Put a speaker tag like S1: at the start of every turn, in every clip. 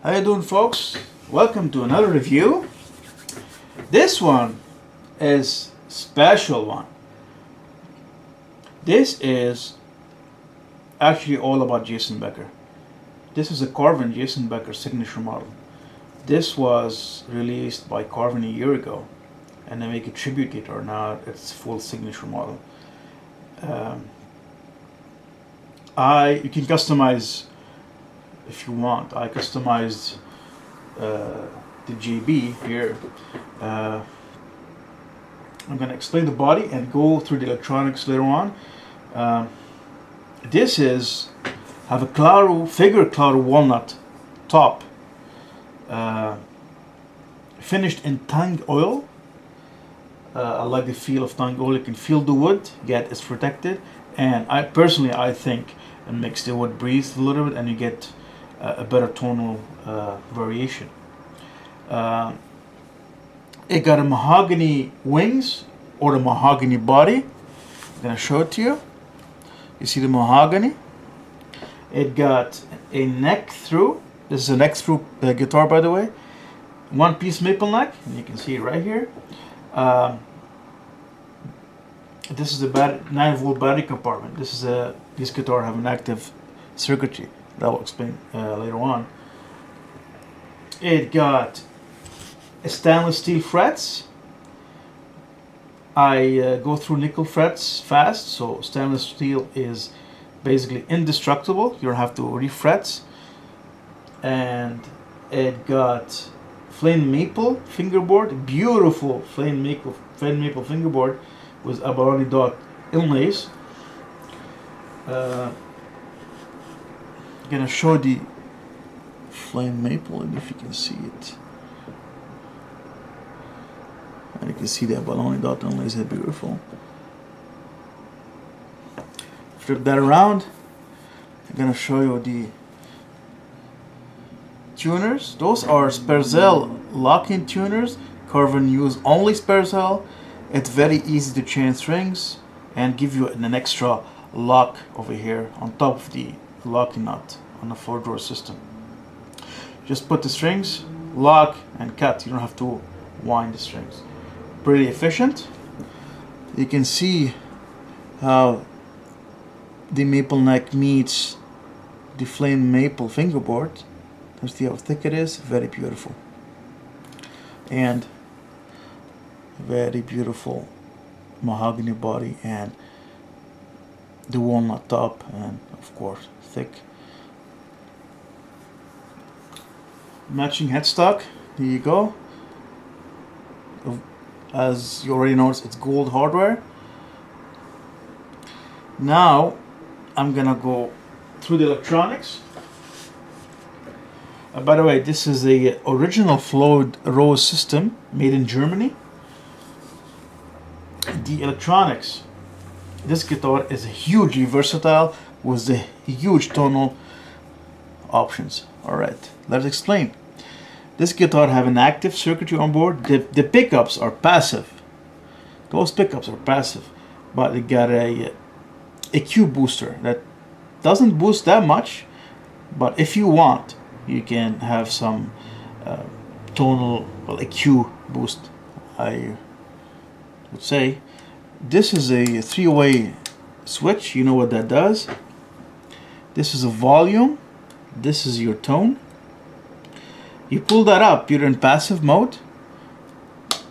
S1: How you doing, folks? Welcome to another review. This one is special one. This is actually all about Jason Becker. This is a Carvin Jason Becker signature model. This was released by Carvin a year ago, and they make a tribute guitar now. It's full signature model. You can customize if you want. I customized the JB here. I'm going to explain the body and go through the electronics later on. This have a figure claro walnut top, finished in tang oil. I like the feel of tang oil. You can feel the wood, yet it's protected, and I think it makes the wood breathe a little bit, and you get a better tonal variation. It got a mahogany wings or a mahogany body. I'm gonna show it to you. You see the mahogany. It got a neck through. This is a neck through guitar, by the way. One piece maple neck, and you can see it right here. This is the 9-volt battery compartment. This guitar have an active circuitry that I'll explain later on. It got stainless steel frets. I go through nickel frets fast, so stainless steel is basically indestructible. You don't have to refret. And it got flame maple fingerboard, beautiful flame maple fingerboard with abalone dot inlays. I'm gonna show the flame maple, and if you can see it, and you can see the abalone dot inlays are beautiful. Flip that around. I'm gonna show you the tuners. Those are Sperzel lock-in tuners. Carvin use only Sperzel. It's very easy to change strings and give you an extra lock over here on top of the locking nut on the 4-drawer system. Just put the strings, lock, and cut. You don't have to wind the strings. Pretty efficient. You can see how the maple neck meets the flame maple fingerboard. You see how thick it is? Very beautiful. And very beautiful mahogany body, and the walnut top, and of course thick. Matching headstock. Here you go. As you already noticed, it's gold hardware. Now I'm gonna go through the electronics. By the way, this is the original Floyd Rose system made in Germany. The electronics. This guitar is hugely versatile with the huge tonal options. Alright, let's explain. This guitar have an active circuitry on board. The pickups are passive. Those pickups are passive, but it got a EQ booster that doesn't boost that much, but if you want, you can have some tonal, well, EQ boost, I would say. This is a three-way switch. You know what that does. This is a volume. This is your tone. You pull that up, you're in passive mode.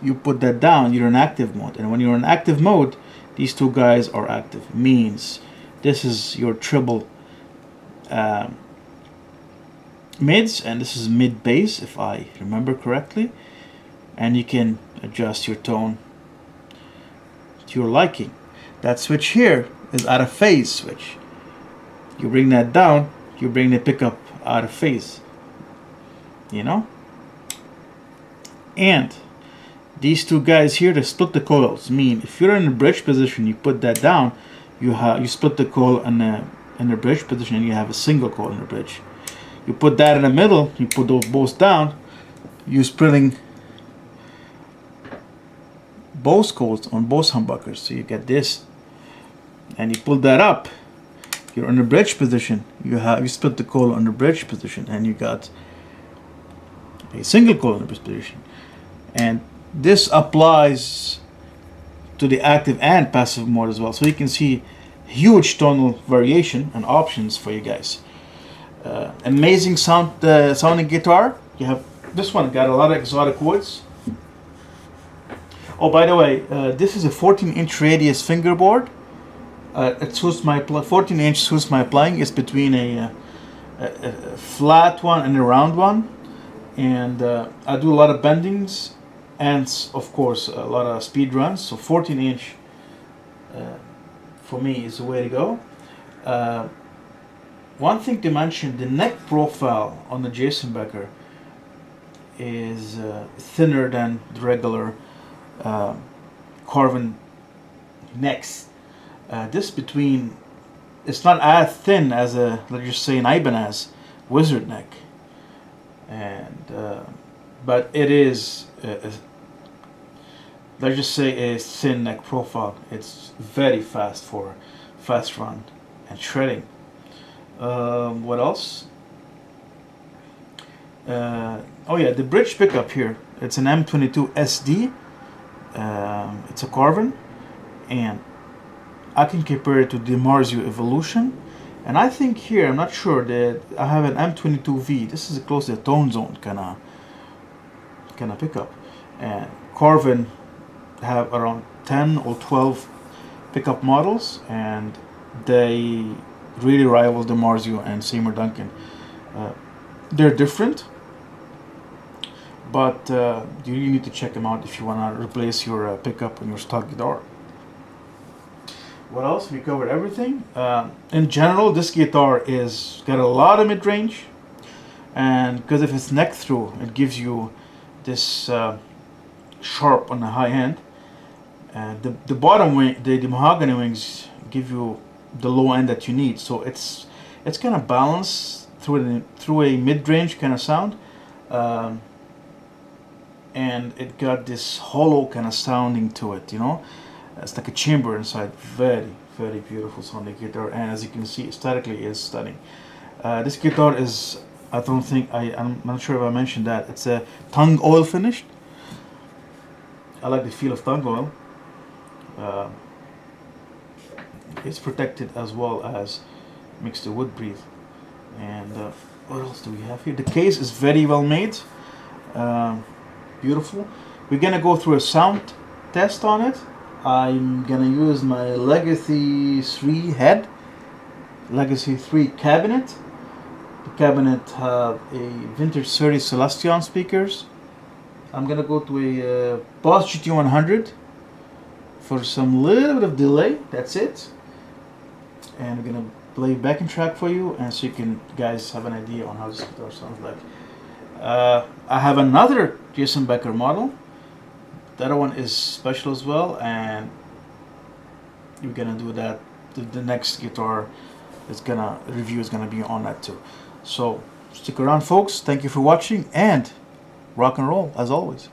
S1: You put that down, you're in active mode. And when you're in active mode, these two guys are active. Means this is your treble mids, and this is mid bass, if I remember correctly. And you can adjust your tone to your liking. That switch here is out of phase switch. You bring that down, you bring the pickup out of phase. You know? And these two guys here, they split the coils. Mean if you're in a bridge position, you put that down, you split the coil in the bridge position, and you have a single coil in the bridge. You put that in the middle, you put those both down, you're splitting both coils on both humbuckers, so you get this. And you pull that up, you're in the bridge position, you split the coil on the bridge position, and you got a single coil in the bridge position. And this applies to the active and passive mode as well, so you can see huge tonal variation and options for you guys. Amazing sounding guitar. You have this one, got a lot of exotic woods. Oh, by the way, this is a 14-inch radius fingerboard. It suits my 14-inch suits my playing. It's between a flat one and a round one, and I do a lot of bendings and of course a lot of speed runs. So 14-inch for me is the way to go. One thing to mention: the neck profile on the Jason Becker is thinner than the regular Carvin necks. This between, it's not as thin as a, let's just say, an Ibanez wizard neck, and but it is let's just say a thin neck profile. It's very fast for fast run and shredding. What else? Oh yeah, the bridge pickup here. It's an M22SD. It's a Carvin, and I can compare it to the Marzio Evolution. And I think here, I'm not sure, that I have an M22V. This is close to the tone zone kind of pickup. And Carvin have around 10 or 12 pickup models, and they really rival the Marzio and Seymour Duncan. They're different, but you really need to check them out if you want to replace your pickup on your stock guitar. What else? We covered everything. In general, this guitar is got a lot of mid-range, and because of its neck through, it gives you this sharp on the high end. And the bottom wing, the mahogany wings, give you the low end that you need. So it's kind of balanced through a mid-range kind of sound, and it got this hollow kind of sounding to it. You know, it's like a chamber inside. Very, very beautiful sounding guitar, and as you can see, aesthetically is stunning. This guitar is, I'm not sure if I mentioned that, it's a tongue oil finished. I like the feel of tongue oil. It's protected as well as makes the wood breathe. And what else do we have here? The case is very well made, beautiful. We're gonna go through a sound test on it. I'm gonna use my Legacy 3 head, Legacy 3 cabinet. The cabinet have a vintage 30 Celestion speakers. I'm gonna go to a Boss GT100 for some little bit of delay. That's it. and we're gonna play backing track for you, and so you can guys have an idea on how this guitar sounds like. I have another Jason Becker model. The other one is special as well, and we're gonna do that. The next guitar review is gonna be on that too. So stick around, folks. Thank you for watching, and rock and roll as always.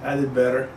S1: I did better.